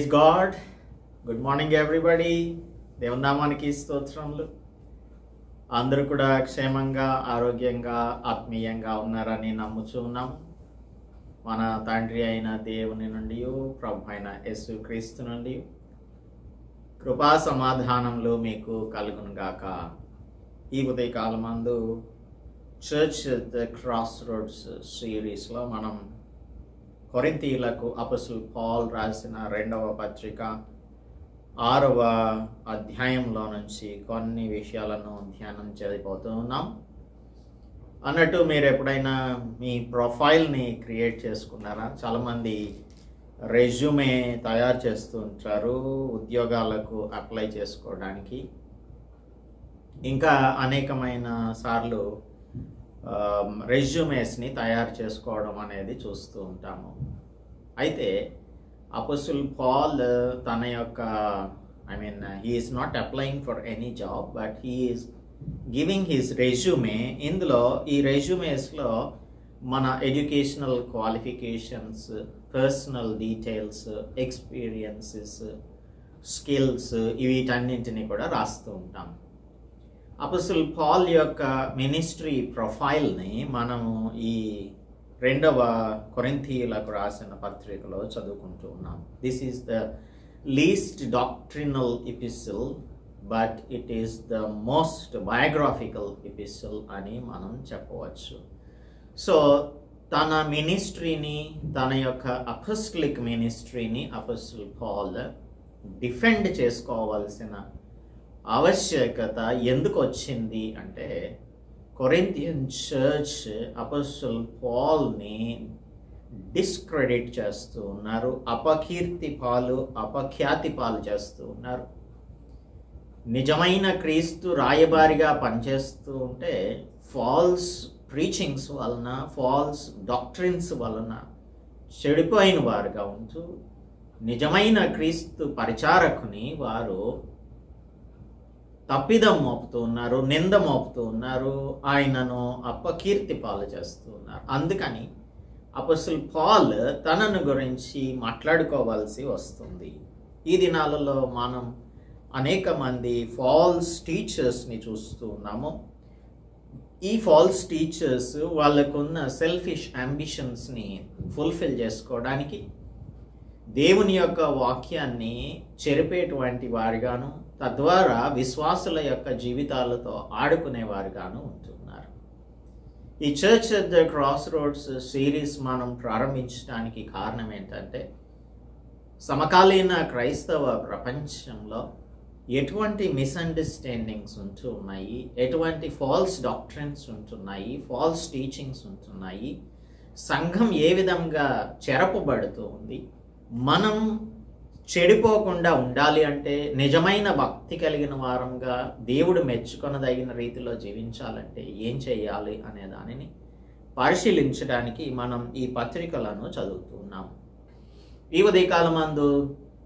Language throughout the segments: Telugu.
Praise God. Good morning everybody. దేవుని నామానికి స్తోత్రములు. అందరూ కూడా క్షేమంగా, ఆరోగ్యంగా, ఆత్మీయంగా ఉన్నారని నమ్ముచూ ఉన్నాము. మన తండ్రి అయిన దేవుని నుండి, ప్రభు అయిన యేసుక్రీస్తు నుండి కృపా సమాధానములు మీకు కలుగును గాక. ఈ ఉదయకాలమందు church at the crossroads సిరీస్లో మనం కొరింథీయులకు అపోస్తలుడు పౌలు రాసిన 2వ పత్రిక 6వ అధ్యాయంలో నుంచి కొన్ని విషయాలను ధ్యానం చేయబోతూ ఉన్నాం. అన్నట్టు మీరు ఎప్పుడైనా మీ ప్రొఫైల్ని క్రియేట్ చేసుకున్నారా? చాలామంది రెజ్యూమే తయారు చేస్తూ ఉంటారు ఉద్యోగాలకు అప్లై చేసుకోవడానికి. ఇంకా అనేకమైన సార్లు రెజ్యూమేస్ని తయారు చేసుకోవడం అనేది చూస్తూ ఉంటాము. అయితే అపోస్తలుడు పౌలు తన యొక్క he is not applying for any job, but he is giving his resume. ఇందులో ఈ రెజ్యూమేస్లో మన educational qualifications, personal details, experiences, skills వీటన్నింటినీ కూడా రాస్తూ ఉంటాం. అపోస్తలుడు పౌలు యొక్క మినిస్ట్రీ ప్రొఫైల్ని మనము ఈ 2వ కొరింథీయులకు రాసిన పత్రికలో చదువుకుంటూ ఉన్నాం. This is the least doctrinal epistle, but it is the most biographical epistle అని మనం చెప్పవచ్చు. సో తన మినిస్ట్రీని, తన యొక్క అపోస్టలిక్ మినిస్ట్రీని అపోస్తలుడు పౌలు డిఫెండ్ చేసుకోవాల్సిన ఆవశ్యకత ఎందుకు వచ్చింది అంటే, కొరింథియన్ చర్చ్ అపోస్తలుడు పౌల్ని డిస్క్రెడిట్ చేస్తూ ఉన్నారు, అపఖ్యాతి పాలు చేస్తూ ఉన్నారు. నిజమైన క్రీస్తు రాయబారిగా పనిచేస్తూ ఉంటే ఫాల్స్ ప్రీచింగ్స్ వలన, ఫాల్స్ డాక్ట్రిన్స్ వలన చెడిపోయిన వారుగా ఉంటూ నిజమైన క్రీస్తు పరిచారకుని వారు తప్పిదం మోపుతూ ఉన్నారు, నింద మోపుతూ ఉన్నారు, ఆయనను అపకీర్తి పాలు చేస్తూ ఉన్నారు. అందుకని అపోస్తలుడు పౌలు తనను గురించి మాట్లాడుకోవాల్సి వస్తుంది. ఈ దినాలలో మనం అనేక మంది ఫాల్స్ టీచర్స్ని చూస్తూ ఉన్నాము. ఈ ఫాల్స్ టీచర్స్ వాళ్ళకున్న సెల్ఫిష్ అంబిషన్స్ని ఫుల్ఫిల్ చేసుకోవడానికి దేవుని యొక్క వాక్యాన్ని చెరిపేటువంటి వారిగాను, తద్వారా విశ్వాసుల యొక్క జీవితాలతో ఆడుకునేవారుగాను ఉంటున్నారు. ఈ church at the cross roads series మనం ప్రారంభించడానికి కారణం ఏంటంటే, సమకాలీన క్రైస్తవ ప్రపంచంలో ఎటువంటి మిస్అండర్స్టాండింగ్స్ ఉంటూ ఉన్నాయి, ఎటువంటి ఫాల్స్ డాక్ట్రిన్స్ ఉంటున్నాయి, ఫాల్స్ టీచింగ్స్ ఉంటున్నాయి, సంఘం ఏ విధంగా చెరపబడుతూ ఉంది, మనం చెడిపోకుండా ఉండాలి అంటే, నిజమైన భక్తి కలిగిన వారంగా దేవుడు మెచ్చుకొనదగిన రీతిలో జీవించాలంటే ఏం చేయాలి అనే దానిని పరిశీలించడానికి మనం ఈ పత్రికలను చదువుతున్నాం. ఈ ఉదయకాలమందు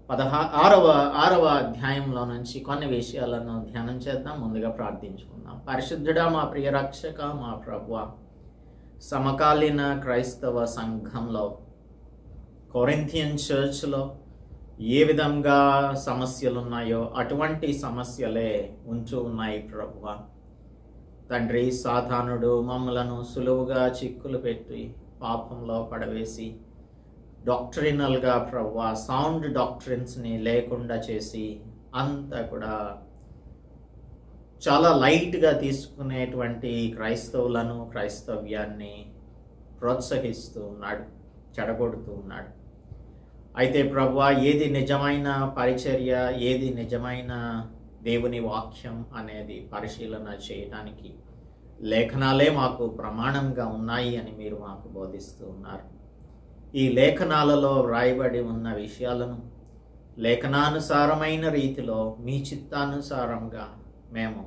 6వ అధ్యాయంలో నుంచి కొన్ని విషయాలను ధ్యానం చేద్దాం. ముందుగా ప్రార్థించుకుందాం. పరిశుద్ధుడా, మా ప్రియ రక్షక, మా ప్రభువా, సమకాలీన క్రైస్తవ సంఘంలో, కొరింథియన్ చర్చ్లో ఏ విధంగా సమస్యలు ఉన్నాయో అటువంటి సమస్యలే ఉంటూ ఉన్నాయి ప్రభువా. తండ్రి, సాతానుడు మమ్మలను సులువుగా చిక్కులు పెట్టి పాపంలో పడవేసి డాక్ట్రినల్గా ప్రభువా సౌండ్ డాక్ట్రిన్స్ని లేకుండా చేసి అంతా కూడా చాలా లైట్గా తీసుకునేటువంటి క్రైస్తవులను, క్రైస్తవ్యాన్ని ప్రోత్సహిస్తూ ఉన్నాడు, చెడగొడుతూ ఉన్నాడు. అయితే ప్రభువా, ఏది నిజమైన పరిచర్య, ఏది నిజమైన దేవుని వాక్యం అనేది పరిశీలన చేయడానికి లేఖనాలే మాకు ప్రమాణంగా ఉన్నాయి అని మీరు మాకు బోధిస్తూ ఉన్నారు. ఈ లేఖనాలలో వ్రాయబడి ఉన్న విషయాలను లేఖనానుసారమైన రీతిలో మీ చిత్తానుసారంగా మేము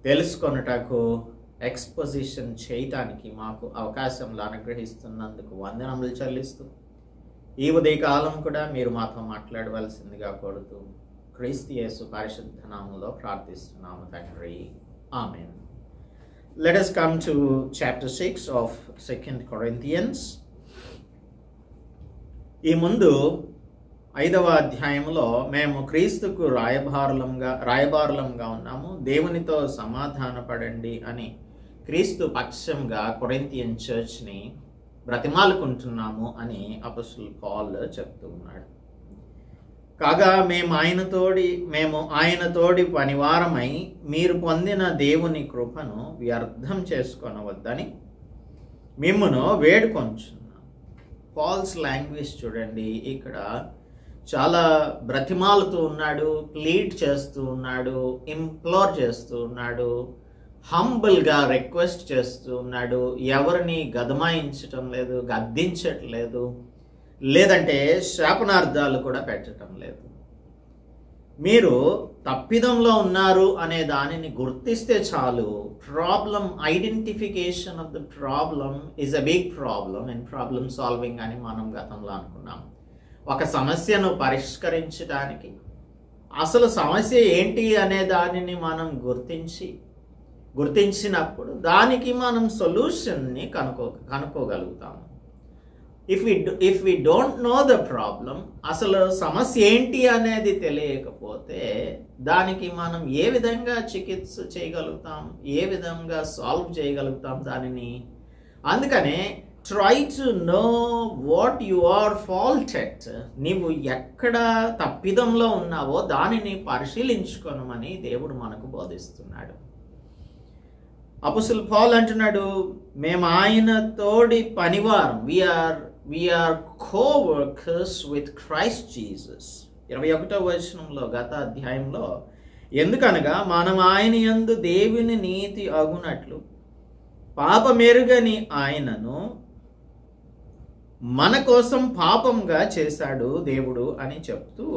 తెలుసుకొనుటకు, ఎక్స్పోజిషన్ చేయటానికి మాకు అవకాశంలో అనుగ్రహిస్తున్నందుకు వందనములు చెల్లిస్తూ, ఈ ఉదయకాలం కూడా మీరు మాతో మాట్లాడవలసిందిగా కోరుతూ క్రీస్తు యేసు పరిశుద్ధ నామములో ప్రార్థిస్తున్నాము తండ్రి. ఆమేన్. Let us come to chapter 6 of 2 Corinthians. ఈ ముందు 5వ అధ్యాయంలో మేము క్రీస్తుకు రాయబారులంగా ఉన్నాము, దేవునితో సమాధానపడండి అని క్రీస్తు పక్షంగా కొరింథియన్ చర్చ్ని బ్రతిమాలుకుంటున్నాము అని అపోస్తలుడు పౌలు చెప్తూ ఉన్నాడు. కాగా మేము ఆయనతోడి పనివారమై మీరు పొందిన దేవుని కృపను వ్యర్థం చేసుకొనవద్దని మిమ్మును వేడుకొంచున్నాం. పాల్స్ లాంగ్వేజ్ చూడండి, ఇక్కడ చాలా బ్రతిమాలుతూ ఉన్నాడు, ప్లీడ్ చేస్తూ ఉన్నాడు, ఇంప్లోర్ చేస్తూ ఉన్నాడు, హంబుల్గా రిక్వెస్ట్ చేస్తూ ఉన్నాడు. ఎవరిని గదమాయించటం లేదు, గద్దించట్లేదు, లేదంటే శాపనార్థాలు కూడా పెట్టడం లేదు. మీరు తప్పిదంలో ఉన్నారు అనే దానిని గుర్తిస్తే చాలు. Problem identification of the problem is a big problem in problem solving అని మనం గతంలో అనుకున్నాం. ఒక సమస్యను పరిష్కరించడానికి అసలు సమస్య ఏంటి అనే దానిని మనం గుర్తించినప్పుడు దానికి మనం సొల్యూషన్ని కనుక్కోగలుగుతాము. If we don't know the problem, అసలు సమస్య ఏంటి అనేది తెలియకపోతే దానికి మనం ఏ విధంగా చికిత్స చేయగలుగుతాం, ఏ విధంగా సాల్వ్ చేయగలుగుతాం దానిని. అందుకనే try to know what you are fault at. నీవు ఎక్కడ తప్పిదంలో ఉన్నావో దానిని పరిశీలించుకోనమని దేవుడు మనకు బోధిస్తున్నాడు. అపోస్తలుడు పౌలు అంటున్నాడు, మేము ఆయన తోడి పనివారం, we are co-workers with Christ Jesus. 21వ వచనంలో గత అధ్యాయంలో, ఎందుకనగా మనం ఆయన యందు దేవుని నీతి అగునట్లు పాపమెరుగని ఆయనను మన కోసం పాపంగా చేశాడు దేవుడు అని చెప్తూ,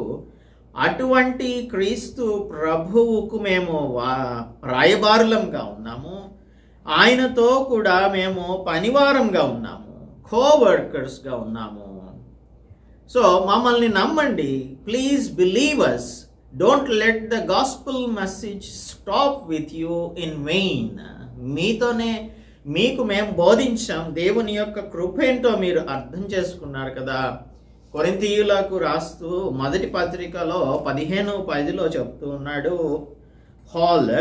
అటువంటి క్రీస్తు ప్రభువుకు మేము రాయబారులంగా ఉన్నాము, ఆయనతో కూడా మేము పనివారంగా ఉన్నాము, కోవర్కర్స్గా ఉన్నాము. సో మమ్మల్ని నమ్మండి, please believe us, don't let the gospel message stop with you in vain. మీకు మేము బోధించాం, దేవుని యొక్క కృప ఏంటో మీరు అర్థం చేసుకున్నారు కదా. కొరింథీయులకు రాస్తూ మొదటి పత్రికలో 15:10 చెప్తూ ఉన్నాడు హాల్.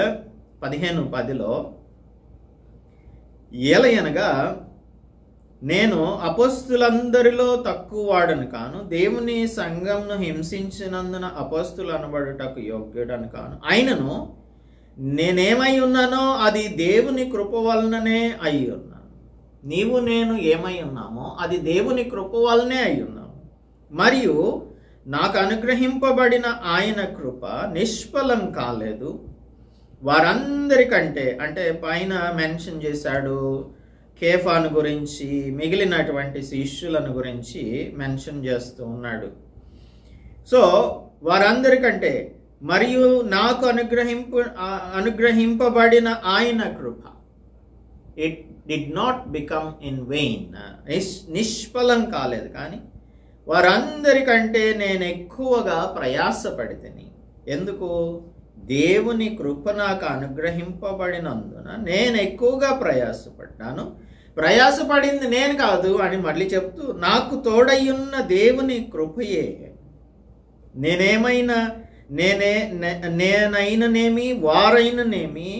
15:10 ఏలయనగా నేను అపోస్తులందరిలో తక్కువ వాడను కాను, దేవుని సంఘంను హింసించినందున అపోస్తులు అనబడుటకు యోగ్యుడను కాను, అయినను నేనేమై ఉన్నానో అది దేవుని కృప వలననే అయి ఉన్నాను. నీవు నేను ఏమై ఉన్నామో అది దేవుని కృప వలనే అయి ఉన్నాము. మరియు నాకు అనుగ్రహింపబడిన ఆయన కృప నిష్ఫలం కాలేదు. వారందరికంటే, అంటే పైన మెన్షన్ చేశాడు కేఫాను గురించి, మిగిలినటువంటి శిష్యులను గురించి మెన్షన్ చేస్తూ ఉన్నాడు. సో వారందరికంటే మరియు నాకు అనుగ్రహింపబడిన ఆయన కృప, it did not become in vain, నిష్ఫలం కాలేదు. కానీ వారందరికంటే నేను ఎక్కువగా ప్రయాసపడితిని. ఎందుకు? దేవుని కృప నాకు అనుగ్రహింపబడినందున నేను ఎక్కువగా ప్రయాసపడ్డాను. ప్రయాసపడింది నేను కాదు అని మళ్ళీ చెప్తూ, నాకు తోడయ్యున్న దేవుని కృపయే. నేనైననేమి వారైననేమి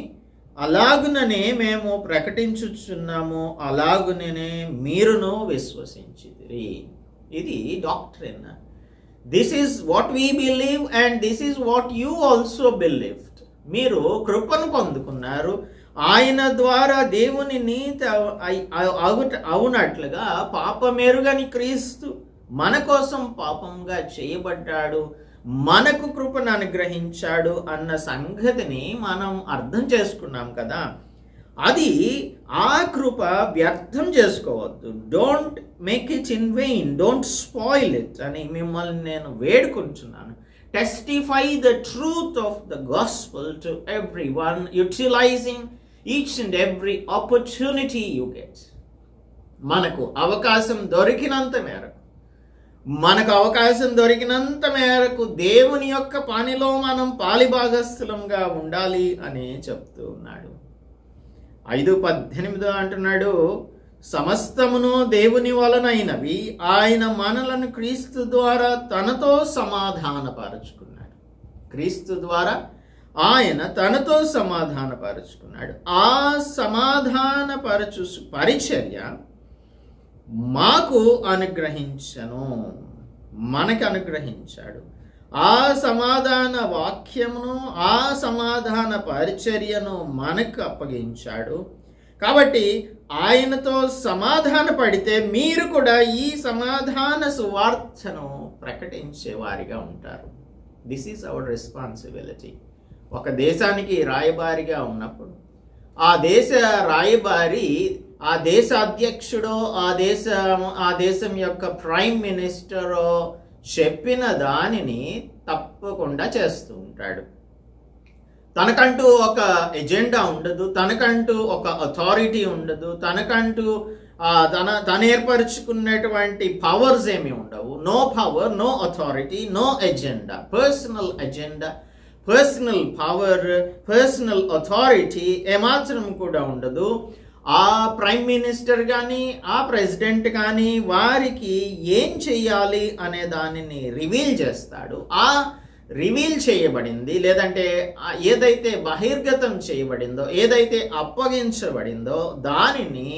అలాగుననే మేము ప్రకటించుచున్నాము, అలాగుననే మీరును విశ్వసించితిరి. ఇది doctrine. This is what we believe and this is what you also believed. మీరు కృపను పొందుకున్నారు, ఆయన ద్వారా దేవుని నీతి అవునట్లుగా పాపమెరుగని క్రీస్తు మన కోసం పాపంగా చేయబడ్డాడు, మనకు కృపను అనుగ్రహించాడు అన్న సంగతిని మనం అర్థం చేసుకున్నాం కదా. అది ఆ కృప వ్యర్థం చేసుకోవద్దు. Don't make it in vein, don't spoil it అని మిమ్మల్ని నేను వేడుకుంటున్నాను. Testify the truth of the gospel to everyone, యుటిలైజింగ్ each and every opportunity you get. మనకు అవకాశం దొరికినంత మేరకు దేవుని యొక్క పనిలో మనం పాలిభాగస్థులంగా ఉండాలి అని చెప్తూ ఉన్నాడు. 5:18 అంటున్నాడు, సమస్తమును దేవుని వలనైనవి, ఆయన మనలను క్రీస్తు ద్వారా తనతో సమాధానపరుచుకున్నాడు. క్రీస్తు ద్వారా ఆయన తనతో సమాధానపరుచుకున్నాడు. ఆ సమాధానపరచు పరిచర్య మాకు అనుగ్రహించను, మనకు అనుగ్రహించాడు. ఆ సమాధాన వాక్యమును, ఆ సమాధాన పరిచర్యను మనకు అప్పగించాడు. కాబట్టి ఆయనతో సమాధాన పడితే మీరు కూడా ఈ సమాధాన సువార్తను ప్రకటించే వారిగా ఉంటారు. This is our responsibility. ఒక దేశానికి రాయబారిగా ఉన్నప్పుడు ఆ దేశ రాయబారి, ఆ దేశ అధ్యక్షుడో, ఆ దేశం యొక్క ప్రైమ్ మినిస్టరో చెప్పిన దానిని తప్పకుండా చేస్తూ ఉంటాడు. తనకంటూ ఒక ఎజెండా ఉండదు, తనకంటూ ఒక అథారిటీ ఉండదు, తనకంటూ తన ఏర్పరచుకున్నటువంటి పవర్స్ ఏమి ఉండవు. No power, no authority, no agenda. Personal agenda, personal power, personal authority ఏమాత్రం కూడా ఉండదు. ఆ ప్రైమ్ మినిస్టర్ కానీ, ఆ ప్రెసిడెంట్ కానీ వారికి ఏం చెయ్యాలి అనే దానిని రివీల్ చేస్తాడు. ఆ రివీల్ చేయబడింది, లేదంటే ఏదైతే బహిర్గతం చేయబడిందో, ఏదైతే అప్పగించబడిందో దానిని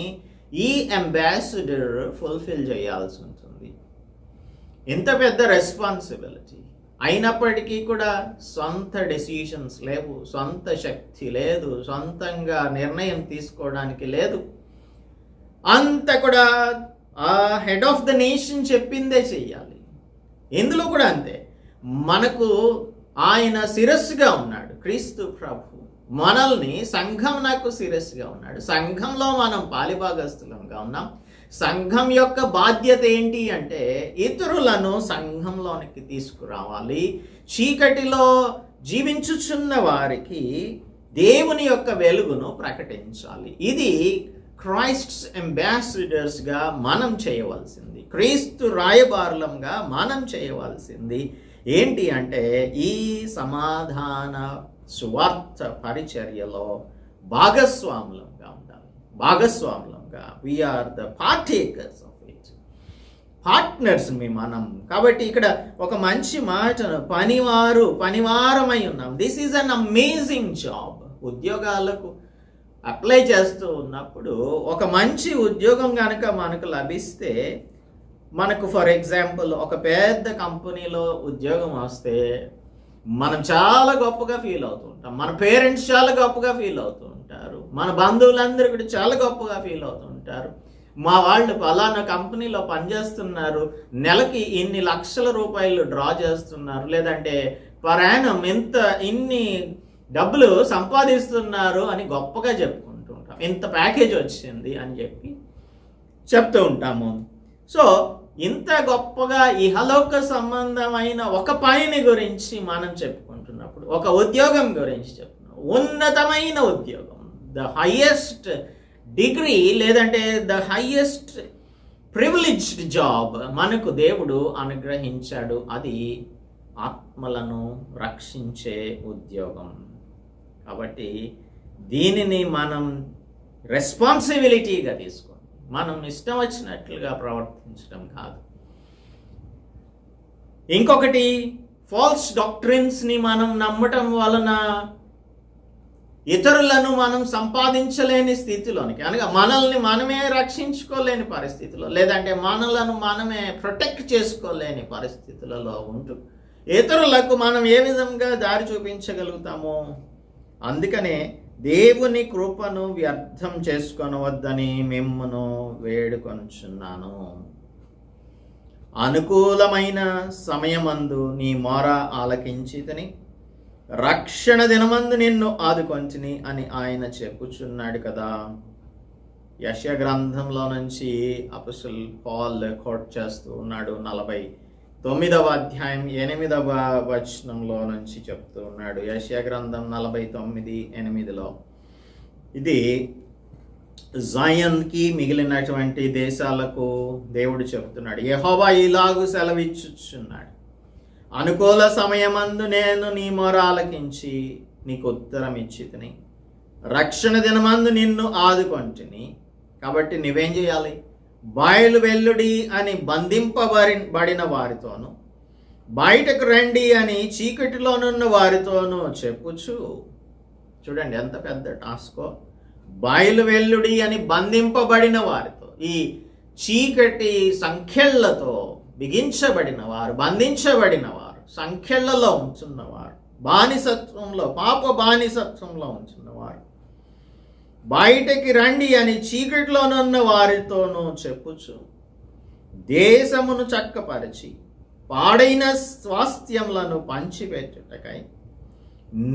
ఈ అంబాసిడర్ ఫుల్ఫిల్ చేయాల్సి ఉంటుంది. ఎంత పెద్ద రెస్పాన్సిబిలిటీ అయినప్పటికీ కూడా సొంత డెసిషన్స్ లేవు, సొంత శక్తి లేదు, సొంతంగా నిర్ణయం తీసుకోవడానికి లేదు. అంత కూడా ఆ హెడ్ ఆఫ్ ద నేషన్ చెప్పిందే చెయ్యాలి. ఇందులో కూడా అంతే. మనకు ఆయన శిరస్సుగా ఉన్నాడు, క్రీస్తు ప్రభు. మనల్ని సంఘం నాకు శిరస్సుగా ఉన్నాడు. సంఘంలో మనం పాలిభాగస్తులంగా ఉన్నాం. సంఘం యొక్క బాధ్యత ఏంటి అంటే ఇతరులను సంఘంలోనికి తీసుకురావాలి. చీకటిలో జీవించుచున్న వారికి దేవుని యొక్క వెలుగును ప్రకటించాలి. ఇది క్రైస్ట్స్ అంబాసిడర్స్గా మనం చేయవలసింది, క్రీస్తు రాయబారులంగా మనం చేయవలసింది ఏంటి అంటే ఈ సమాధాన సువార్త పరిచర్యలో భాగస్వాములంగా ఉండాలి. భాగస్వాములంగా we are the partakers of it, partners మనం. కాబట్టి ఇక్కడ ఒక మంచి మాటను పనివారమై ఉన్నాం. This is an amazing job. ఉద్యోగాలకు అప్లై చేస్తూ ఉన్నప్పుడు ఒక మంచి ఉద్యోగం కనుక మనకు లభిస్తే, మనకు ఫర్ ఎగ్జాంపుల్ ఒక పెద్ద కంపెనీలో ఉద్యోగం వస్తే మనం చాలా గొప్పగా ఫీల్ అవుతూ ఉంటాం. మన పేరెంట్స్ చాలా గొప్పగా ఫీల్ అవుతూ ఉంటారు. మన బంధువులందరూ కూడా చాలా గొప్పగా ఫీల్ అవుతూ ఉంటారు. మా వాళ్ళు ఫలానా కంపెనీలో పనిచేస్తున్నారు, నెలకి ఇన్ని లక్షల రూపాయలు డ్రా చేస్తున్నారు, లేదంటే పర్ యానం ఇన్ని డబ్బులు సంపాదిస్తున్నారు అని గొప్పగా చెప్పుకుంటూ ఉంటాం. ఇంత ప్యాకేజ్ వచ్చింది అని చెప్పి చెప్తూ ఉంటాము. సో ఇంత గొప్పగా ఇహలోక సంబంధమైన ఒక పనిని గురించి మనం చెప్పుకుంటున్నప్పుడు, ఒక ఉద్యోగం గురించి చెప్తున్నాం, ఉన్నతమైన ఉద్యోగం, ద హైయెస్ట్ డిగ్రీ, లేదంటే ద హైయెస్ట్ ప్రివిలేజ్డ్ జాబ్ మనకు దేవుడు అనుగ్రహించాడు. అది ఆత్మలను రక్షించే ఉద్యోగం. కాబట్టి దీనిని మనం రెస్పాన్సిబిలిటీగా తీసుకోవాలి. మనం ఇష్టం వచ్చినట్లుగా ప్రవర్తించడం కాదు. ఇంకొకటి, ఫాల్స్ డాక్ట్రిన్స్ని మనం నమ్మటం వలన ఇతరులను మనం సంపాదించలేని స్థితిలోనికి, అనగా మనల్ని మనమే రక్షించుకోలేని పరిస్థితిలో, లేదంటే మనలను మనమే ప్రొటెక్ట్ చేసుకోలేని పరిస్థితులలో ఉంటూ ఇతరులకు మనం ఏ విధంగా దారి చూపించగలుగుతామో. అందుకనే దేవుని కృపను వ్యర్థం చేసుకొనవద్దని మిమ్మును వేడుకొనుచున్నాను. అనుకూలమైన సమయమందు నీ మొర ఆలకించితిని, రక్షణ దినమందు నిన్ను ఆదుకొంటిని అని ఆయన చెప్పుచున్నాడు కదా. యెషయా గ్రంథంలో నుంచి అపోస్తలుడు పౌలు కోట్ చేస్తూ ఉన్నాడు. 49వ అధ్యాయం 8వ వచనంలో నుంచి చెప్తూ ఉన్నాడు. యెషయా గ్రంథం 49:8. ఇది జాయన్కి మిగిలినటువంటి దేశాలకు దేవుడు చెప్తున్నాడు. యెహోవా ఇలాగు సెలవిచ్చుచున్నాడు, అనుకూల సమయమందు నేను నీ మొర ఆలకించి నీకు ఉత్తరం ఇచ్చితిని, రక్షణ దినమందు నిన్ను ఆదుకొంటిని. కాబట్టి నువ్వేం చేయాలి? బయలు వెల్లుడి అని బంధింపబడిన వారితోనూ, బయటకు రండి అని చీకటిలోనున్న వారితోనూ చెప్పుచు. చూడండి ఎంత పెద్ద టాస్కో. బయలు వెల్లుడి అని బంధింపబడిన వారితో, ఈ చీకటి సంఖ్యలతో బిగించబడిన వారు, బంధించబడిన వారు, సంఖ్యలలో ఉంచున్నవారు, బానిసత్వంలో, పాప బానిసత్వంలో ఉంచున్నవారు, బయటకి రండి అని చీకటిలోనున్న వారితోనూ చెప్పుచు, దేశమును చక్కపరిచి పాడైన స్వాస్థ్యములను పంచిపెట్టుటకై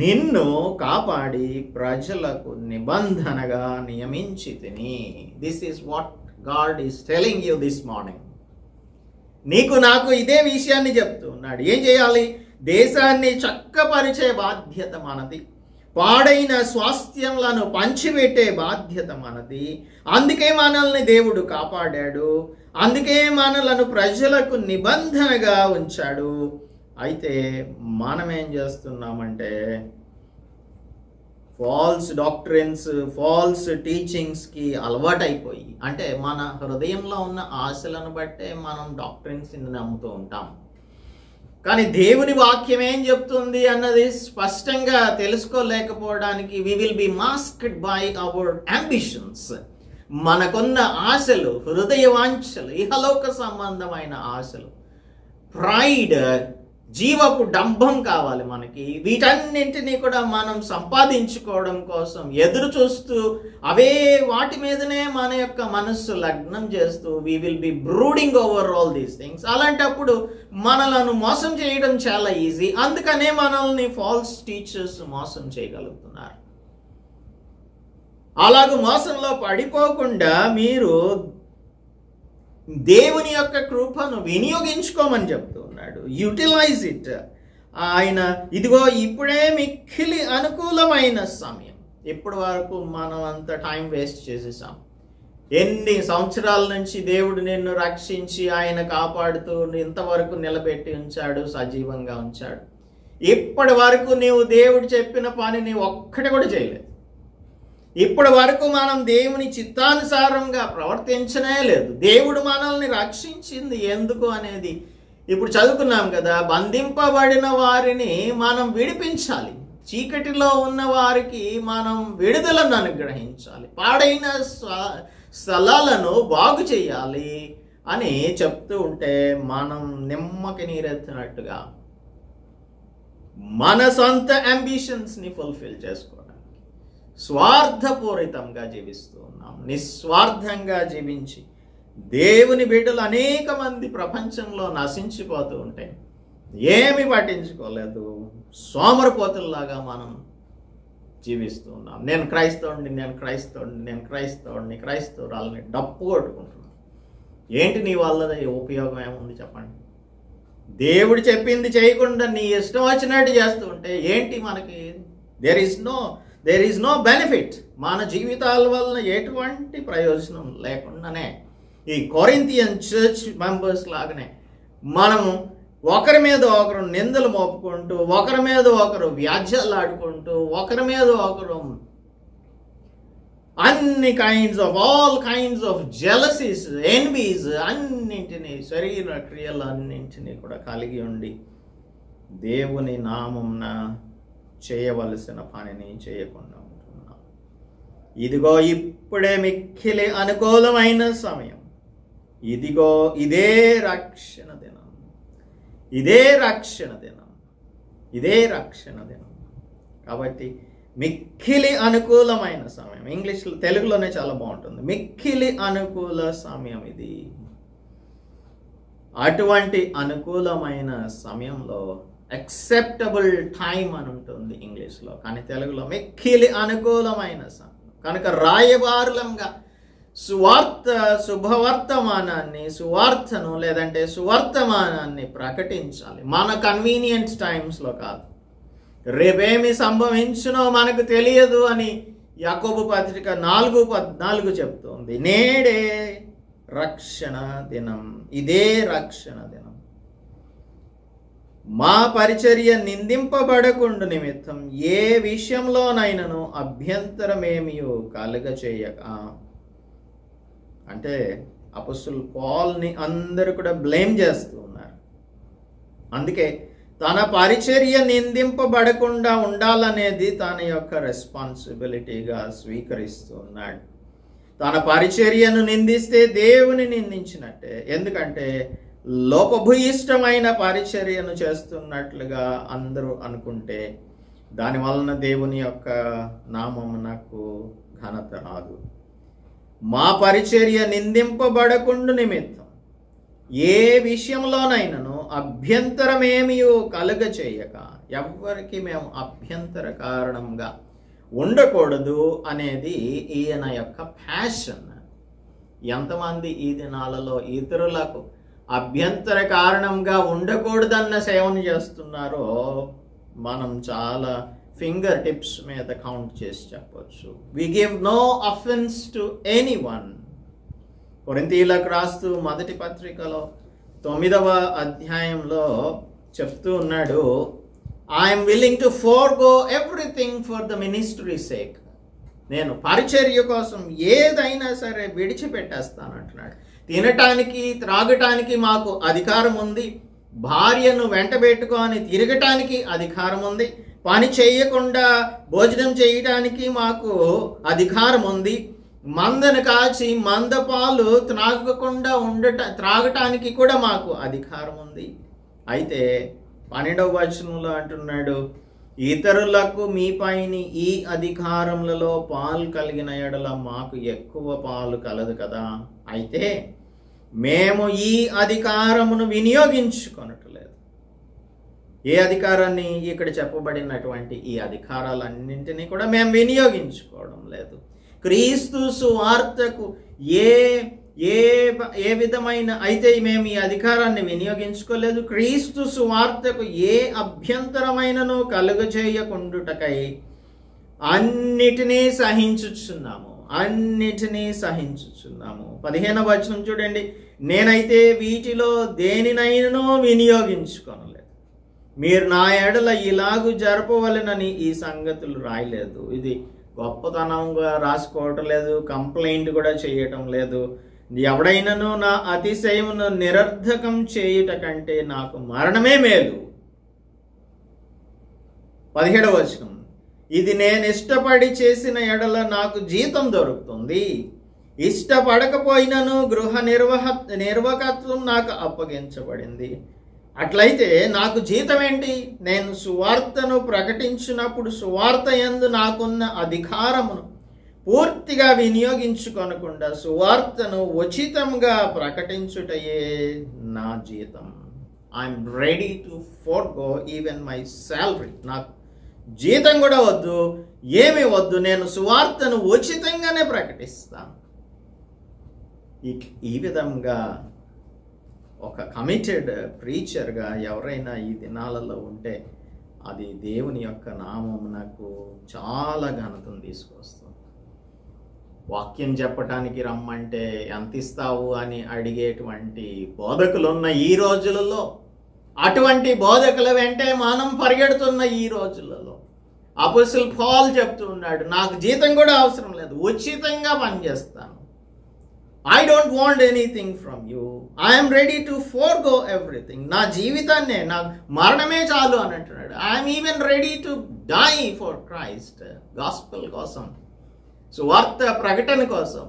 నిన్ను కాపాడి ప్రజలకు నిబంధనగా నియమించి తిని. This is what God is telling you this morning. నీకు నాకు ఇదే విషయాన్ని చెప్తూ ఉన్నాడు. ఏం చేయాలి? దేశాన్ని చక్కపరిచే బాధ్యత మనది, పాడైన స్వాస్థ్యములను పంచిపెట్టే బాధ్యత మనది. అందుకే మనల్ని దేవుడు కాపాడాడు, అందుకే మనలను ప్రజలకు నిబంధనగా ఉంచాడు. అయితే మనం ఏం చేస్తున్నామంటే ఫాల్స్ డాక్ట్రిన్స్, ఫాల్స్ టీచింగ్స్కి అలవాటైపోయి, అంటే మన హృదయంలో ఉన్న ఆశలను బట్టే మనం డాక్ట్రిన్స్ని నమ్ముతూ ఉంటాం. కానీ దేవుని వాక్యం ఏం చెప్తుంది అన్నది స్పష్టంగా తెలుసుకోలేకపోవడానికి we will be masked by our ambitions. మనకున్న ఆశలు, హృదయ వాంఛలు, ఇహలోక సంబంధమైన ఆశలు, ప్రైడ్, జీవపు డంభం కావాలి మనకి. వీటన్నింటినీ కూడా మనం సంపాదించుకోవడం కోసం ఎదురు చూస్తూ, అవే వాటి మీదనే మన యొక్క మనస్సు లగ్నం చేస్తూ we will be brooding over all these things. అలాంటప్పుడు మనలను మోసం చేయడం చాలా ఈజీ. అందుకనే మనల్ని ఫాల్స్ టీచర్స్ మోసం చేయగలుగుతున్నారు. అలాగూ మోసంలో పడిపోకుండా మీరు దేవుని యొక్క కృపను వినియోగించుకోమని చెప్తూ ఉన్నాడు. Utilize it. ఆయన ఇదిగో ఇప్పుడే మిక్కిలి అనుకూలమైన సమయం. ఇప్పటి వరకు మనం అంత టైం వేస్ట్ చేసేసాం. ఎన్ని సంవత్సరాల నుంచి దేవుడు నిన్ను రక్షించి ఆయన కాపాడుతూ ఇంతవరకు నిలబెట్టి ఉంచాడు, సజీవంగా ఉంచాడు. ఇప్పటి వరకు నీవు దేవుడు చెప్పిన పనిని ఒక్కటి కూడా చేయలేదు. ఇప్పటి వరకు మనం దేవుని చిత్తానుసారంగా ప్రవర్తించనే లేదు. దేవుడు మనల్ని రక్షించింది ఎందుకు అనేది ఇప్పుడు చదువుకున్నాం కదా. బంధింపబడిన వారిని మనం విడిపించాలి, చీకటిలో ఉన్న వారికి మనం విడుదలను అనుగ్రహించాలి, పాడైన స్థలాలను బాగు చేయాలి అని చెప్తూ ఉంటే మనం నిమ్మకి నీరెత్తినట్టుగా మన సొంత అంబిషన్స్ని ఫుల్ఫిల్ చేసుకోవడానికి స్వార్థపూరితంగా జీవిస్తూ ఉన్నాం. నిస్వార్థంగా జీవించి దేవుని బిడ్డలు అనేక మంది ప్రపంచంలో నశించిపోతూ ఉంటే ఏమి పట్టించుకోలేదు. సోమరపోతుల్లాగా మనం జీవిస్తూ ఉన్నాం. నేను క్రైస్తవుడిని, నేను క్రైస్తవుడిని, నేను క్రైస్తవుడిని, క్రైస్తవురాలని డప్పు కొట్టుకుంటున్నాం. ఏంటి నీ వల్ల ఉపయోగం ఏముంది చెప్పండి? దేవుడు చెప్పింది చేయకుండా నీ ఇష్టం వచ్చినట్టు చేస్తూ ఉంటే ఏంటి మనకి? There is no benefit. మన జీవితాల వలన ఎటువంటి ప్రయోజనం లేకుండానే ఈ కొరింథియన్ చర్చ్ మెంబర్స్ లాగానే మనం ఒకరి మీద ఒకరు నిందలు మోపుకుంటూ, ఒకరి మీద ఒకరు వ్యాజ్యాలు ఆడుకుంటూ, ఒకరి మీద ఒకరు అన్ని ఆల్ కైండ్స్ ఆఫ్ జెలసీస్, ఎన్వీస్ అన్నింటినీ, శరీర క్రియలు అన్నింటినీ కూడా కలిగి ఉండి దేవుని నామమున చేయవలసిన పనిని చేయకుండా ఉంటున్నాం. ఇదిగో ఇప్పుడే మిక్కిలి అనుకూలమైన సమయం. ఇదిగో ఇదే రక్షణ దినం, ఇదే రక్షణ దినం, ఇదే రక్షణ దినం. కాబట్టి మిక్కిలి అనుకూలమైన సమయం. ఇంగ్లీష్లో, తెలుగులోనే చాలా బాగుంటుంది. మిక్కిలి అనుకూల సమయం ఇది. అటువంటి అనుకూలమైన సమయంలో యాక్సెప్టబుల్ టైం అని ఉంటుంది ఇంగ్లీష్లో, కానీ తెలుగులో మిక్కిలి అనుకూలమైన సమయం. కనుక రాయబారులంగా శుభవర్తమానాన్ని, సువార్తను లేదంటే సువర్తమానాన్ని ప్రకటించాలి. మన కన్వీనియంట్ టైమ్స్లో కాదు. రేపేమి సంభవించునో మనకు తెలియదు అని యాకోబు పత్రిక 4:14 చెప్తోంది. నేడే రక్షణ దినం, ఇదే రక్షణ దినం. మా పరిచర్య నిందింపబడకుండు నిమిత్తం ఏ విషయంలోనైనను అభ్యంతరమేమియో కలుగచేయక అంటే అపోస్తలుడు పౌల్ని అందరూ కూడా బ్లేమ్ చేస్తూ ఉన్నారు. అందుకే తన పరిచర్య నిందింపబడకుండా ఉండాలనేది తన యొక్క రెస్పాన్సిబిలిటీగా స్వీకరిస్తూ ఉన్నాడు. తన పరిచర్యను నిందిస్తే దేవుని నిందించినట్టే. ఎందుకంటే లోపభూయిష్టమైన పరిచర్యను చేస్తున్నట్లుగా అందరూ అనుకుంటే దాని వలన దేవుని యొక్క నామమునకు ఘనత రాదు. మా పరిచర్య నిందింపబడకుండా నిమిత్తం ఏ విషయంలోనైనాను అభ్యంతరమేమియో కలుగ చేయక ఎవ్వరికి మేము అభ్యంతర కారణంగా ఉండకూడదు అనేది ఈయన యొక్క ప్యాషన్. ఎంతమంది ఈ దినాలలో ఇతరులకు అభ్యంతర కారణంగా ఉండకూడదన్న సేవను చేస్తున్నారో మనం చాలా ఫింగర్ టిప్స్ మీద కౌంట్ చేసి చెప్పవచ్చు. We give no offence to anyone. కొరింథీయులకు రాస్తూ మొదటి పత్రికలో 9వ అధ్యాయంలో చెప్తూ ఉన్నాడు, I'm willing to forgo everything for the ministry sake. నేను పరిచర్య కోసం ఏదైనా సరే విడిచిపెట్టేస్తాను అంటున్నాడు. తినటానికి త్రాగటానికి మాకు అధికారం ఉంది, భార్యను వెంటబెట్టుకొని తిరగటానికి అధికారం ఉంది, పని చేయకుండా భోజనం చేయటానికి మాకు అధికారం ఉంది, మందను కాచి మందపాలు త్రాగటానికి కూడా మాకు అధికారం ఉంది. అయితే 12వ వచనంలో అంటున్నాడు, ఇతరులకు మీపైని ఈ అధికారములలో పాలు కలిగిన ఎడల మాకు ఎక్కువ పాలు కలదు కదా. అయితే మేము ఈ అధికారమును వినియోగించుకొనట్లేదు. ఏ అధికారాన్ని? ఇక్కడ చెప్పబడినటువంటి ఈ అధికారాలన్నింటినీ కూడా మేము వినియోగించుకోవడం లేదు. క్రీస్తు సువార్తకు ఏ విధమైన అయితే మేము ఈ అధికారాన్ని వినియోగించుకోలేదు. క్రీస్తు సువార్తకు ఏ అభ్యంతరమైనను కలుగజేయకుండుటకై అన్నిటినీ సహించుచున్నాము. 15వ వచనం చూడండి, నేనైతే వీటిలో దేనినైనను వినియోగించుకోనలేదు. మీరు నా ఎడల ఇలాగు జరపవలెనని ఈ సంగతులు రాయలేదు. ఇది గొప్పతనంగా రాసుకోవటం లేదు, కంప్లైంట్ కూడా చేయటం లేదు. ఎవడైనాను నా అతిశయమును నిరర్ధకం చేయుట కంటే నాకు మరణమే మేలు. 17వ వచనం, ఇది నేను ఇష్టపడి చేసిన ఎడల నాకు జీతం దొరుకుతుంది, ఇష్టపడకపోయినను గృహ నిర్వాహకత్వం నాకు అప్పగించబడింది. అట్లయితే నాకు జీతం ఏంటి? నేను సువార్తను ప్రకటించినప్పుడు సువార్త యందు నాకున్న అధికారమును పూర్తిగా వినియోగించుకొనకుండా సువార్తను ఉచితంగా ప్రకటించుటయే నా జీతం. I'm ready to forgo even my salary. నాకు జీతం కూడా వద్దు, ఏమీ వద్దు, నేను సువార్తను ఉచితంగానే ప్రకటిస్తాను. ఈ విధంగా ఒక కమిటెడ్ ప్రీచర్గా ఎవరైనా ఈ దినాలలో ఉంటే అది దేవుని యొక్క నామమునకు చాలా ఘనతను తీసుకొస్తుంది. వాక్యం చెప్పటానికి రమ్మంటే ఎంత ఇస్తావు అని అడిగేటువంటి బోధకులు ఉన్న ఈ రోజులలో, అటువంటి బోధకుల వెంటే మనం పరిగెడుతున్న ఈ రోజులలో అపోస్తలుడు పౌలు చెప్తూ ఉన్నాడు, నాకు జీతం కూడా అవసరం లేదు, ఉచితంగా పనిచేస్తాను. I don't want anything from you. I am ready to forgo everything. నా జీవితాన్నే, నా మరణమే చాలు అని అంటున్నాడు. I am even ready to die for Christ. Gospel కోసం, సువార్త ప్రకటన కోసం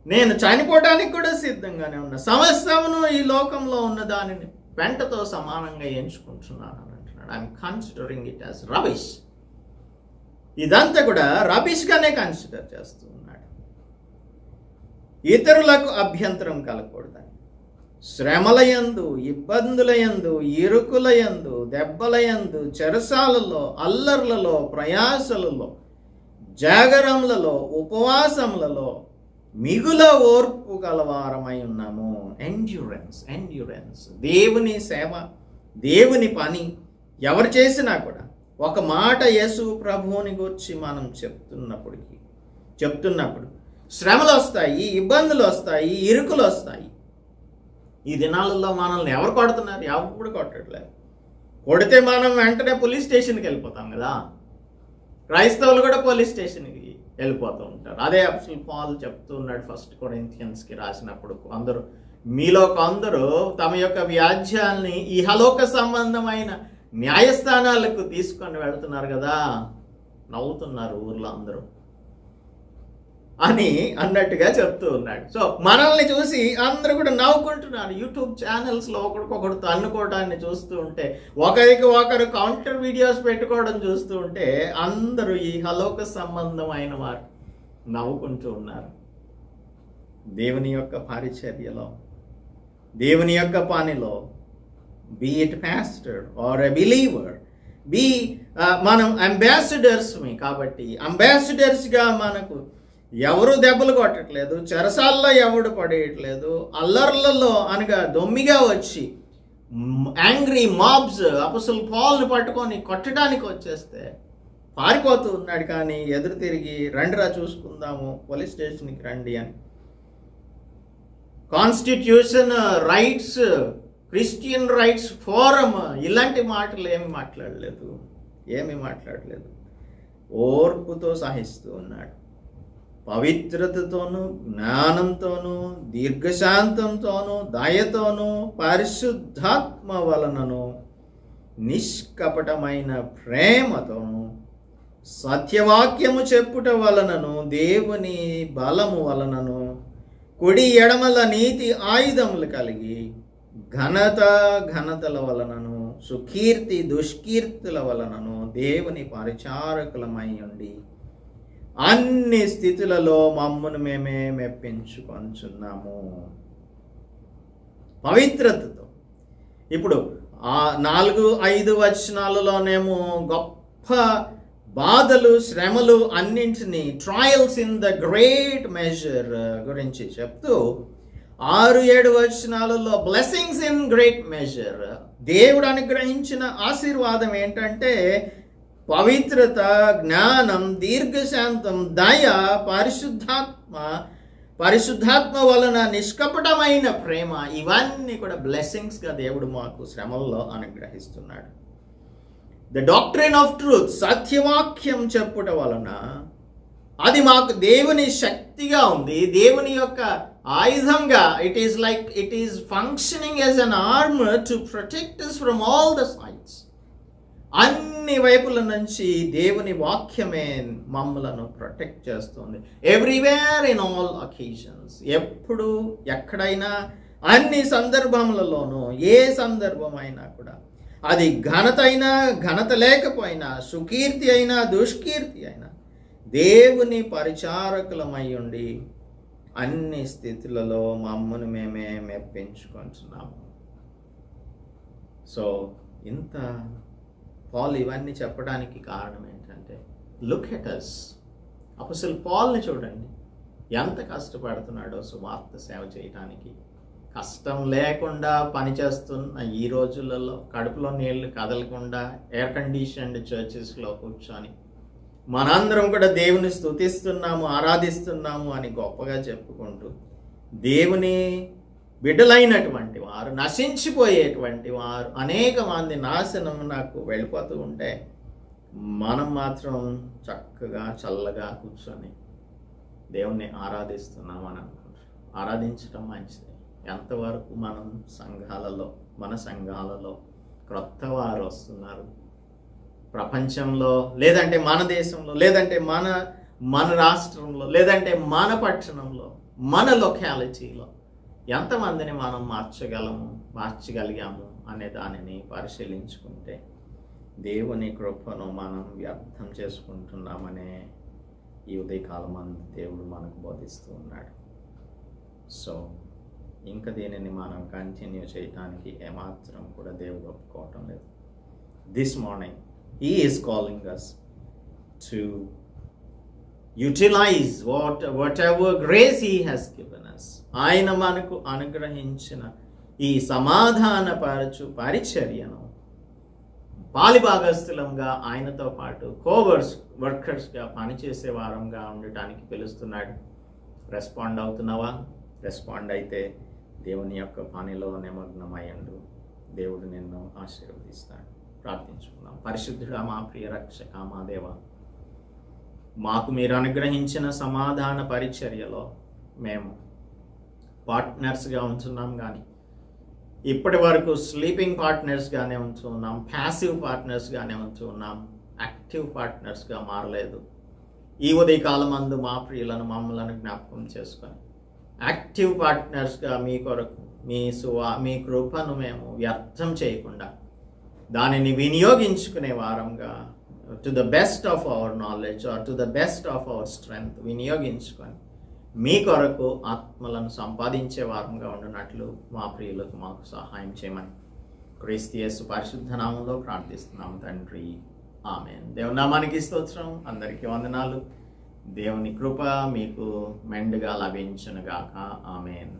నేను చనిపోవడానికి కూడా సిద్ధంగానే ఉన్నా. సమస్తమును ఈ లోకంలో ఉన్న దానిని పెంటతో సమానంగా ఎంచుకుంటున్నాను అని అంటున్నాడు. I'm considering it as rubbish. ఇదంతా కూడా రబిష్గానే కన్సిడర్ చేస్తూ ఉన్నాడు. ఇతరులకు అభ్యంతరం కలగకూడదని శ్రమలయందు, ఇబ్బందులయందు, ఇరుకులయందు, దెబ్బలయందు, చెరసాలలో, అల్లర్లలో, ప్రయాసలలో, జాగరములలో, ఉపవాసములలో మిగుల ఓర్పు గలవారమై ఉన్నాము. ఎండ్యూరెన్స్. దేవుని సేవ, దేవుని పని ఎవరు చేసినా కూడా ఒక మాట యేసు ప్రభువుని గురించి మనం చెప్తున్నప్పుడు శ్రమలు వస్తాయి, ఇబ్బందులు వస్తాయి, ఇరుకులు వస్తాయి. ఈ దినాలలో మనల్ని ఎవరు కొడుతున్నారు? ఎవరు కొట్టట్లేదు. కొడితే మనం వెంటనే పోలీస్ స్టేషన్కి వెళ్ళిపోతాం కదా. క్రైస్తవులు కూడా పోలీస్ స్టేషన్కి వెళ్ళిపోతూ ఉంటారు. అదే అసలు పౌలు చెప్తూ ఉన్నాడు ఫస్ట్ కొరింథియన్స్కి రాసినప్పుడు, మీలో కొందరు తమ యొక్క వ్యాజ్యాల్ని ఇహలోక సంబంధమైన న్యాయస్థానాలకు తీసుకొని వెళ్తున్నారు కదా, నవ్వుతున్నారు ఊర్లో అందరూ అని అన్నట్టుగా చెప్తూ ఉన్నాడు. సో మనల్ని చూసి అందరూ కూడా నవ్వుకుంటున్నారు. యూట్యూబ్ ఛానల్స్లో ఒకరికొకరు తన్నుకోవడాన్ని చూస్తూ ఉంటే, ఒకరికి ఒకరు కౌంటర్ వీడియోస్ పెట్టుకోవడం చూస్తూ ఉంటే అందరూ ఈ హలోక సంబంధమైన వారు నవ్వుకుంటూ ఉన్నారు. దేవుని యొక్క పరిచర్యలో, దేవుని యొక్క పనిలో, be it pastor or a believer, మనం అంబాసిడర్స్మి. కాబట్టి అంబాసిడర్స్గా మనకు ఎవరు దెబ్బలు కొట్టట్లేదు, చెరసాల్లో ఎవడు పడేయట్లేదు, అల్లర్లలో అనగా దొమ్మిగా వచ్చి యాంగ్రీ మాబ్స్ అపొస్తలుల పౌలుని పట్టుకొని కొట్టడానికి వచ్చేస్తే పారిపోతూ ఉన్నాడు. కానీ ఎదురు తిరిగి రండిరా చూసుకుందాము, పోలీస్ స్టేషన్కి రండి అని, constitution rights, Christian rights forum, ఇలాంటి మాటలు ఏమి మాట్లాడలేదు. ఓర్పుతో సహిస్తూ ఉన్నాడు. పవిత్రతతోనూ, జ్ఞానంతోనూ, దీర్ఘశాంతంతోనూ, దయతోనూ, పరిశుద్ధాత్మ వలనను, నిష్కపటమైన ప్రేమతోనూ, సత్యవాక్యము చెప్పుట వలనను, దేవుని బలము వలనను, కుడి ఎడమల నీతి ఆయుధములు కలిగి, ఘనతల వలనను, సుకీర్తి దుష్కీర్తుల వలనను దేవుని పరిచారకులమై ఉండి అన్ని స్థితులలో మమ్మును మేమే మెప్పించుకొంచున్నాము. పవిత్రతతో. ఇప్పుడు 4-5 వచనాలలోనేమో గొప్ప బాధలు, శ్రమలు అన్నింటినీ, trials in the great measure గురించి చెప్తూ 6-7 వచనాలలో బ్లెస్సింగ్స్ ఇన్ గ్రేట్ మెజర్, దేవుడు అనుగ్రహించిన ఆశీర్వాదం ఏంటంటే పవిత్రత, జ్ఞానం, దీర్ఘశాంతం, దయ, పరిశుద్ధాత్మ వలన నిష్కపటమైన ప్రేమ, ఇవన్నీ కూడా బ్లెస్సింగ్స్గా దేవుడు మాకు శ్రమల్లో అనుగ్రహిస్తున్నాడు. ద డాక్ట్రిన్ ఆఫ్ ట్రూత్, సత్యవాక్యం చెప్పుట వలన అది మాకు దేవుని శక్తిగా ఉంది, దేవుని యొక్క ఆయుధంగా. It is functioning as an armour to protect us from all the sides. అన్ని వైపుల నుంచి దేవుని వాక్యమే మమ్మలను ప్రొటెక్ట్ చేస్తుంది. ఎవ్రీవేర్ ఇన్ ఆల్ అకేషన్స్, ఎప్పుడు ఎక్కడైనా అన్ని సందర్భములలోనూ, ఏ సందర్భమైనా కూడా, అది ఘనత అయినా ఘనత లేకపోయినా, సుకీర్తి అయినా దుష్కీర్తి అయినా, దేవుని పరిచారకులమై ఉండి అన్ని స్థితులలో మమ్మను మేమే మెప్పించుకుంటున్నాము. సో ఇంత పౌలు ఇవన్నీ చెప్పడానికి కారణం ఏంటంటే, లుక్ ఎట్ us. అపొస్తలుల పౌలుని చూడండి, ఎంత కష్టపడుతున్నాడో సువార్త సేవ చేయడానికి. కష్టం లేకుండా పనిచేస్తున్న ఈ రోజులలో కడుపులో నీళ్లు కదలకుండా ఎయిర్ కండిషన్డ్ చర్చెస్లో కూర్చొని మనందరం కూడా దేవుని స్తుతిస్తున్నాము, ఆరాధిస్తున్నాము అని గొప్పగా చెప్పుకుంటూ, దేవుని బిడ్డలైనటువంటి వారు, నశించిపోయేటువంటి వారు అనేక మంది నాశనం నాకు వెళ్ళిపోతూ ఉంటే, మనం మాత్రం చక్కగా చల్లగా కూర్చొని దేవుణ్ణి ఆరాధిస్తున్నామని అనుకుంటాం. ఆరాధించడం మంచిది. ఎంతవరకు మన సంఘాలలో క్రొత్త వారు వస్తున్నారు, ప్రపంచంలో, లేదంటే మన దేశంలో, లేదంటే మన రాష్ట్రంలో, లేదంటే మన పట్టణంలో, మన లొకాలిటీలో ఎంతమందిని మనం మార్చగలిగాము అనే దానిని పరిశీలించుకుంటే దేవుని కృపను మనం వ్యర్థం చేసుకుంటున్నామనే ఈ ఉదయకాలం దేవుడు మనకు బోధిస్తూ ఉన్నాడు. సో ఇంకా దీనిని మనం కంటిన్యూ చేయడానికి ఏమాత్రం కూడా దేవుడు ఒప్పుకోవటం లేదు. This morning He is calling us to utilize whatever grace He has given us. ఆయన మనకు అనుగ్రహించిన ఈ సమాధానపరచు పరిచర్యను పాలిభాగస్థులంగా ఆయనతో పాటు వర్కర్స్గా పనిచేసే వారంగా ఉండటానికి పిలుస్తున్నాడు. రెస్పాండ్ అవుతున్నావా? రెస్పాండ్ అయితే దేవుని యొక్క పనిలో నిమగ్నమయ్యండు. దేవుడు నిన్ను ఆశీర్వదిస్తాడు. ప్రార్థించుకుందాం. పరిశుద్ధుడా, మా ప్రియ రక్షక, మా దేవ, మాకు మీరు అనుగ్రహించిన సమాధాన పరిచర్యలో మేము పార్ట్నర్స్గా ఉంటున్నాం, కానీ ఇప్పటి వరకు స్లీపింగ్ పార్ట్నర్స్గానే ఉంటున్నాం, ప్యాసివ్ పార్ట్నర్స్గానే ఉంటున్నాం, యాక్టివ్ పార్ట్నర్స్గా మారలేదు. ఈ ఉదయకాలం అందు మా ప్రియులను మమ్మలను జ్ఞాపకం చేసుకొని యాక్టివ్ పార్ట్నర్స్గా మీ కొరకు మీ కృపను మేము వ్యర్థం చేయకుండా దానిని వినియోగించుకునే వారంగా to the best of our knowledge or to the best of our strength వినియోగించుకొని మీ కొరకు ఆత్మలను సంపాదించే వారంగా ఉండునట్లు మా ప్రియులకు మాకు సహాయం చేయమని క్రీస్తు యేసు పరిశుద్ధ నామంలో ప్రార్థిస్తున్నాము తండ్రి, ఆమేన్. దేవుని నామానికి స్తోత్రం. అందరికీ వందనాలు. దేవుని కృప మీకు మెండుగా లభించునుగాక. ఆమేన్.